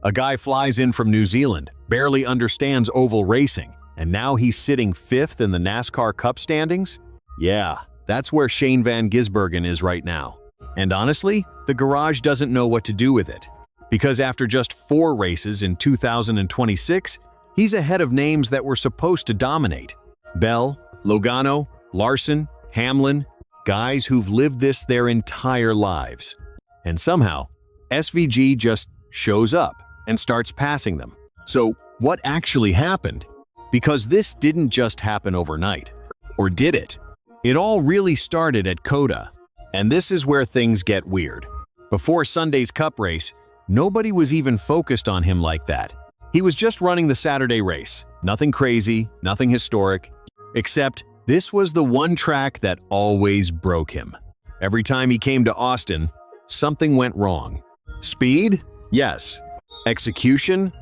A guy flies in from New Zealand, barely understands oval racing, and now he's sitting 5th in the NASCAR Cup standings? Yeah, that's where Shane Van Gisbergen is right now. And honestly, the garage doesn't know what to do with it. Because after just 4 races in 2026, he's ahead of names that were supposed to dominate. Bell, Logano, Larson, Hamlin, guys who've lived this their entire lives. And somehow, SVG just shows up and starts passing them. So what actually happened? Because this didn't just happen overnight. Or did it? It all really started at COTA. And this is where things get weird. Before Sunday's Cup race, nobody was even focused on him like that. He was just running the Saturday race. Nothing crazy, nothing historic. Except this was the one track that always broke him. Every time he came to Austin, something went wrong. Speed? Yes. Execution?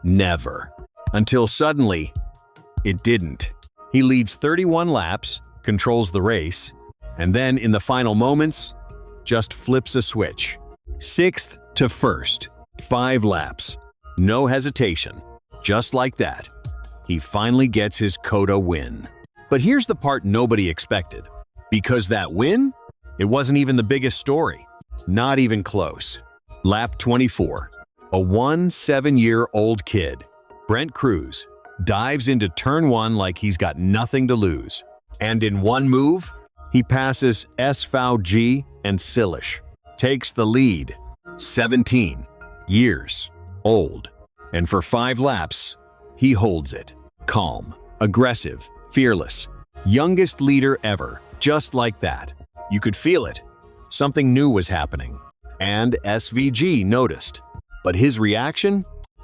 Never. Until suddenly, it didn't. He leads 31 laps, controls the race, and then in the final moments, just flips a switch. 6th to 1st, 5 laps. No hesitation. Just like that, he finally gets his COTA win. But here's the part nobody expected. Because that win? It wasn't even the biggest story. Not even close. Lap 24. A 7-year-old kid, Brent Cruz, dives into turn 1 like he's got nothing to lose. And in one move, he passes SVG and Silish. Takes the lead. 17 years old. And for 5 laps, he holds it. Calm, aggressive, fearless. Youngest leader ever, just like that. You could feel it. Something new was happening. And SVG noticed. But his reaction?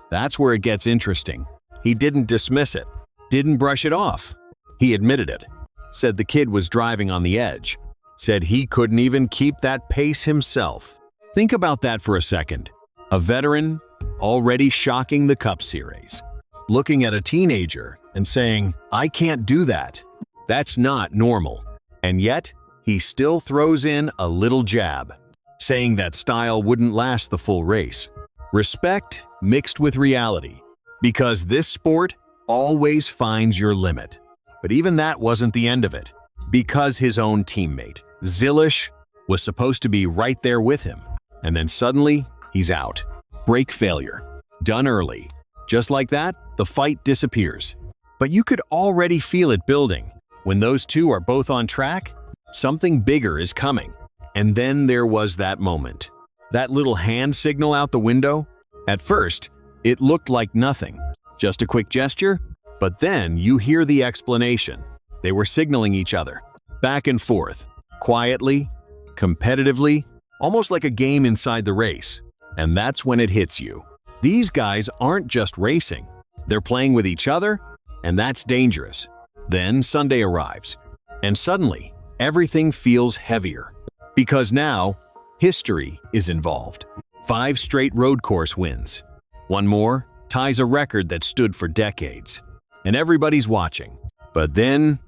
That's where it gets interesting. He didn't dismiss it. Didn't brush it off. He admitted it. Said the kid was driving on the edge. Said he couldn't even keep that pace himself. Think about that for a second. A veteran, already shocking the Cup Series. Looking at a teenager and saying, I can't do that. That's not normal. And yet, he still throws in a little jab, saying that style wouldn't last the full race. Respect mixed with reality. Because this sport always finds your limit. But even that wasn't the end of it. Because his own teammate, Silish, was supposed to be right there with him. And then suddenly, he's out. Brake failure. Done early. Just like that, the fight disappears. But you could already feel it building. When those two are both on track, something bigger is coming. And then there was that moment. That little hand signal out the window. At first, it looked like nothing. Just a quick gesture. But then you hear the explanation. They were signaling each other. Back and forth. Quietly. Competitively. Almost like a game inside the race. And that's when it hits you. These guys aren't just racing. They're playing with each other, and that's dangerous. Then Sunday arrives, and suddenly, everything feels heavier. Because now, history is involved. 5 straight road course wins. One more ties a record that stood for decades. And everybody's watching. But then,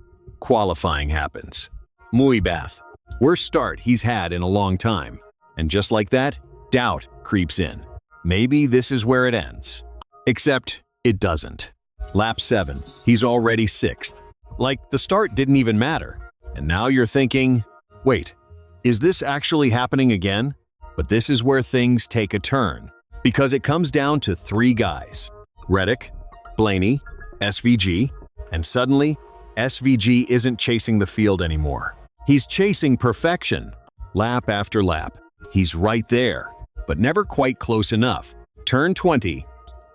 qualifying happens. Muy bad. Worst start he's had in a long time. And just like that, doubt creeps in. Maybe this is where it ends. Except, it doesn't. Lap 7, he's already 6th. Like, the start didn't even matter. And now you're thinking, wait, is this actually happening again? But this is where things take a turn. Because it comes down to 3 guys. Reddick, Blaney, SVG, and suddenly, SVG isn't chasing the field anymore. He's chasing perfection. Lap after lap, he's right there, but never quite close enough. Turn 20,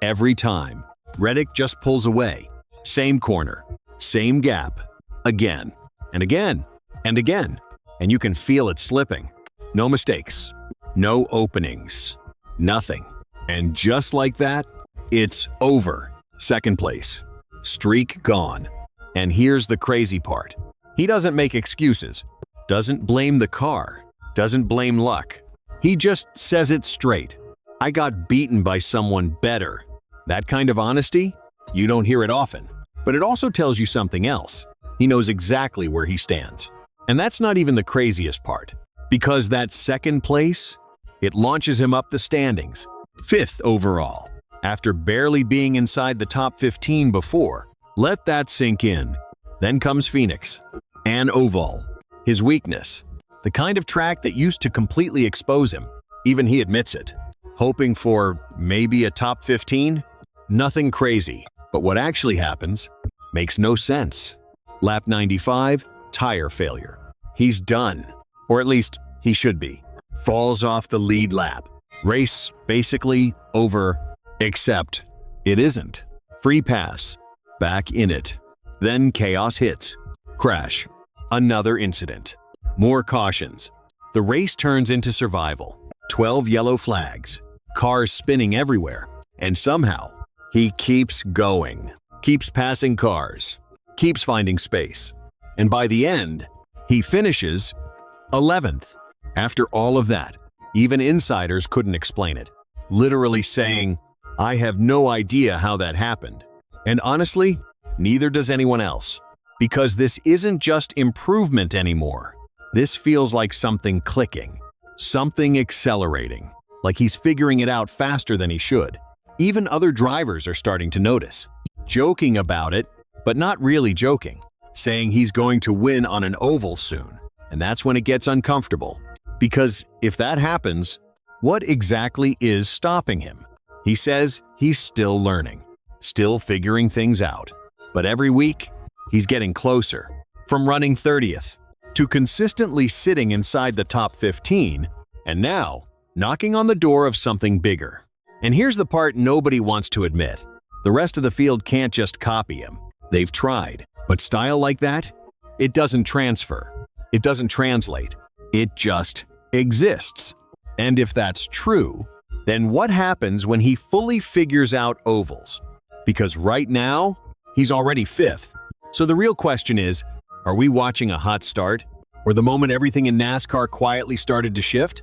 every time. Reddick just pulls away. Same corner, same gap. Again, and again, and again. And you can feel it slipping. No mistakes, no openings, nothing. And just like that, it's over. 2nd place. Streak gone. And here's the crazy part. He doesn't make excuses, doesn't blame the car, doesn't blame luck. He just says it straight. I got beaten by someone better. That kind of honesty, you don't hear it often. But it also tells you something else. He knows exactly where he stands. And that's not even the craziest part. Because that 2nd place, it launches him up the standings. 5th overall, after barely being inside the top 15 before. Let that sink in. Then comes Phoenix. An oval. His weakness. The kind of track that used to completely expose him. Even he admits it. Hoping for maybe a top 15? Nothing crazy, but what actually happens makes no sense. Lap 95, tire failure. He's done. Or at least, he should be. Falls off the lead lap. Race basically over, except it isn't. Free pass. Back in it. Then chaos hits. Crash. Another incident. More cautions. The race turns into survival. 12 yellow flags. Cars spinning everywhere. And somehow, he keeps going. Keeps passing cars. Keeps finding space. And by the end, he finishes 11th. After all of that, even insiders couldn't explain it. Literally saying, I have no idea how that happened. And honestly, neither does anyone else. Because this isn't just improvement anymore. This feels like something clicking. Something accelerating. Like he's figuring it out faster than he should. Even other drivers are starting to notice. Joking about it, but not really joking. Saying he's going to win on an oval soon. And that's when it gets uncomfortable. Because if that happens, what exactly is stopping him? He says he's still learning. Still figuring things out. But every week, he's getting closer. From running 30th to consistently sitting inside the top 15, and now knocking on the door of something bigger. And here's the part nobody wants to admit. The rest of the field can't just copy him. They've tried. But style like that? It doesn't transfer. It doesn't translate. It just exists. And if that's true, then what happens when he fully figures out ovals? Because right now, he's already 5th. So the real question is, are we watching a hot start? Or the moment everything in NASCAR quietly started to shift?